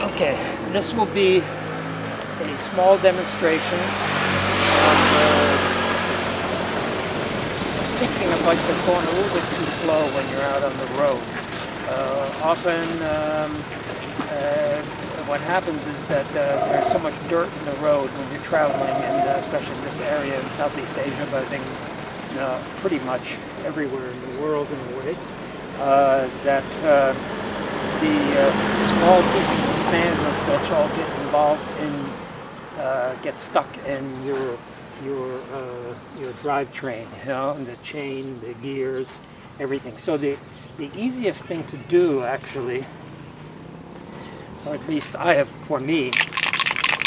Okay, this will be a small demonstration of fixing a bike that's going a little bit too slow when you're out on the road. Often what happens is that there's so much dirt in the road when you're traveling, and especially in this area in Southeast Asia, but I think pretty much everywhere in the world in a way, that the small pieces of sand and such all get involved in, get stuck in your drivetrain, you know, and the chain, the gears, everything. So the easiest thing to do, actually, or at least for me,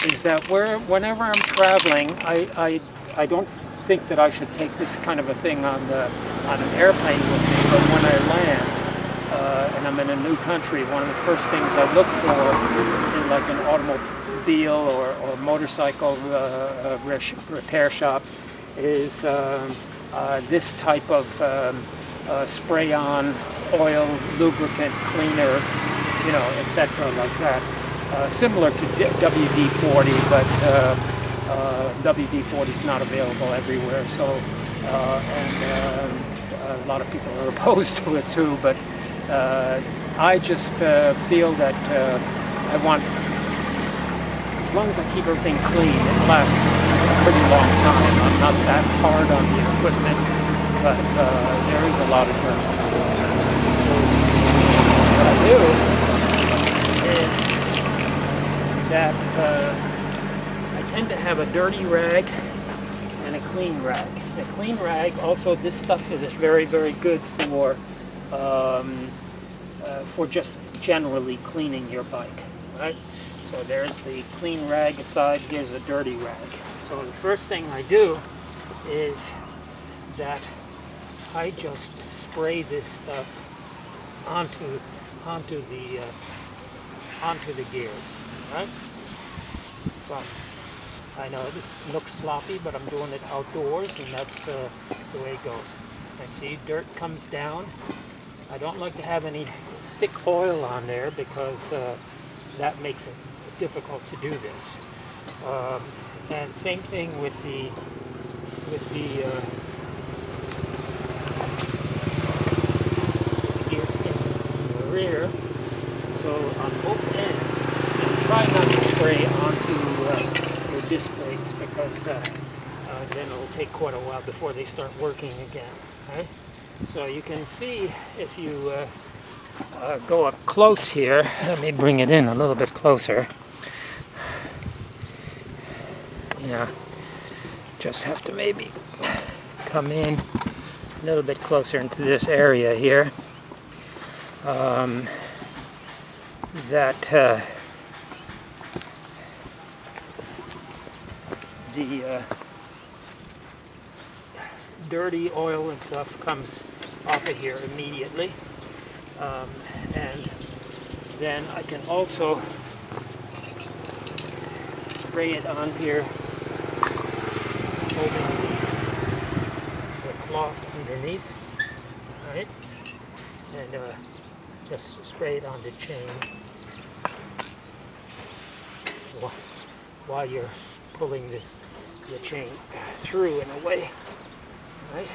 is that whenever I'm traveling, I don't think that I should take this kind of a thing on an airplane with me, but when I land and I'm in a new country, one of the first things I look for in like an automobile or motorcycle repair shop is this type of spray-on oil, lubricant, cleaner, you know, etc. like that. Similar to WD-40, but WD-40 is not available everywhere, so a lot of people are opposed to it too, but I just feel that I want, as long as I keep everything clean, it lasts a pretty long time. I'm not that hard on the equipment, but there is a lot of dirt. What I do is that I tend to have a dirty rag and a clean rag. The clean rag, also, this stuff is very, very good for just generally cleaning your bike, right? So there's the clean rag aside, here's a dirty rag. So the first thing I do is that I just spray this stuff onto the gears, right? Well, I know this looks sloppy, but I'm doing it outdoors, and that's the way it goes. And see, dirt comes down. I don't like to have any thick oil on there because that makes it difficult to do this. And same thing with the gears in the rear. So on both ends, and try not to spray onto your disc brakes because then it'll take quite a while before they start working again. Right? So you can see if you go up close here. Let me bring it in a little bit closer. Yeah, just have to maybe come in a little bit closer into this area here. That the dirty oil and stuff comes off of here immediately, and then I can also spray it on here, holding the cloth underneath, right? And just spray it on the chain while you're pulling the chain through in a way, right?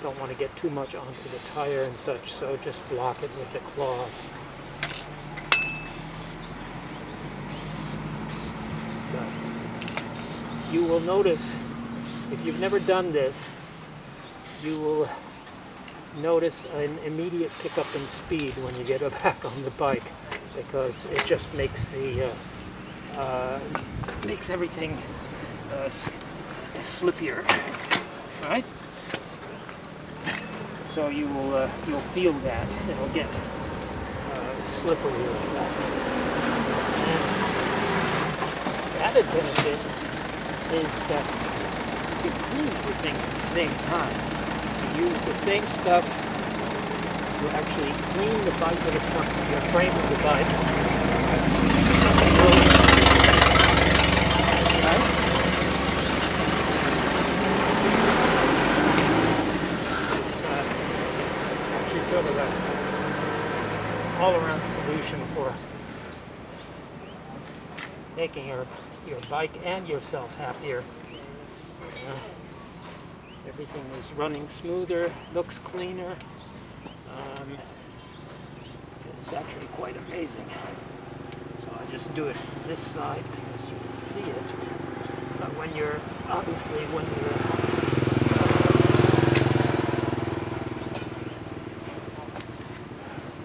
Don't want to get too much onto the tire and such, so just block it with the cloth. But you will notice, if you've never done this, you will notice an immediate pickup in speed when you get back on the bike, because it just makes makes everything slippier, right? So you'll feel that it'll get slippery like that. And the added benefit is that you can clean everything at the same time. You use the same stuff to actually clean the bike to the front, the frame of the bike. Right? sort of an all-around solution for making your bike and yourself happier. Everything is running smoother, looks cleaner. It's actually quite amazing. So I just do it from this side because you can see it. But when you're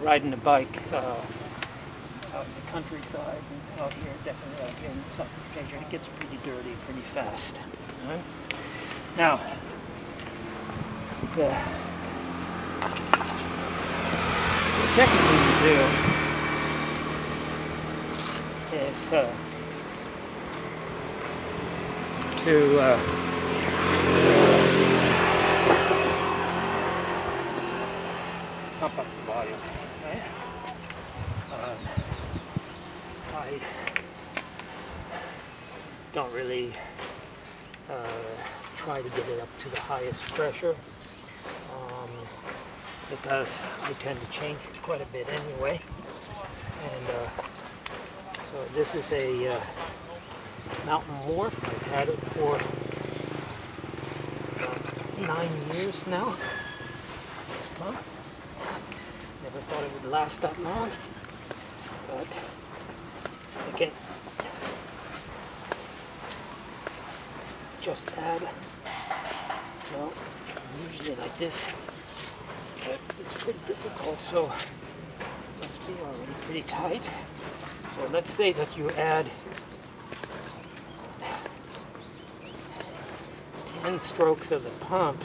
riding a bike out in the countryside and out here, definitely out here in Southeast Asia, it gets pretty dirty pretty fast. Right? Now, the second thing to do is to pump up the volume. Right? I don't really try to get it up to the highest pressure because I tend to change it quite a bit anyway. And so this is a Mountain Morph. I've had it for 9 years now. This pump. Never thought it would last that long, but I can just add, well, usually like this, but it's pretty difficult, so it must be already pretty tight. So let's say that you add 10 strokes of the pump.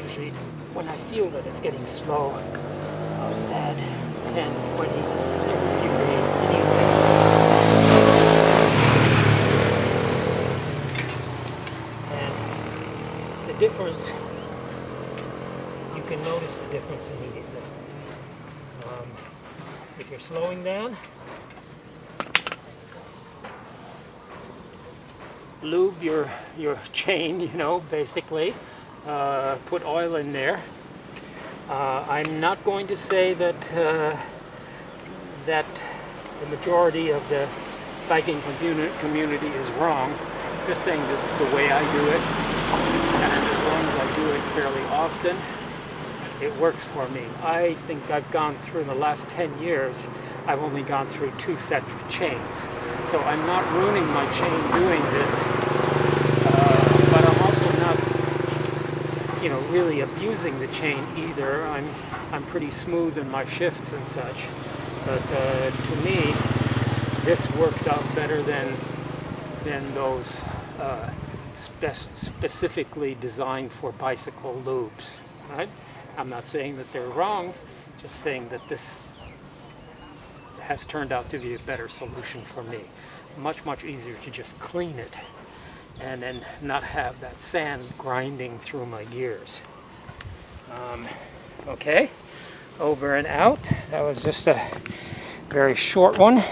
Usually when I feel that it's getting slow, I'll add 10, 20 every few days anyway. And the difference, you can notice the difference immediately. If you're slowing down, lube your chain, you know, basically. Put oil in there. I'm not going to say that that the majority of the biking community is wrong. I'm just saying this is the way I do it, and as long as I do it fairly often, it works for me. I think I've gone through, in the last 10 years, I've only gone through 2 sets of chains. So I'm not ruining my chain doing this, but I'm also not, you know, really abusing the chain either. I'm pretty smooth in my shifts and such. But to me, this works out better than those specifically designed for bicycle lubes, right? I'm not saying that they're wrong, just saying that this has turned out to be a better solution for me. Much easier to just clean it and then not have that sand grinding through my gears. Okay, over and out. That was just a very short one.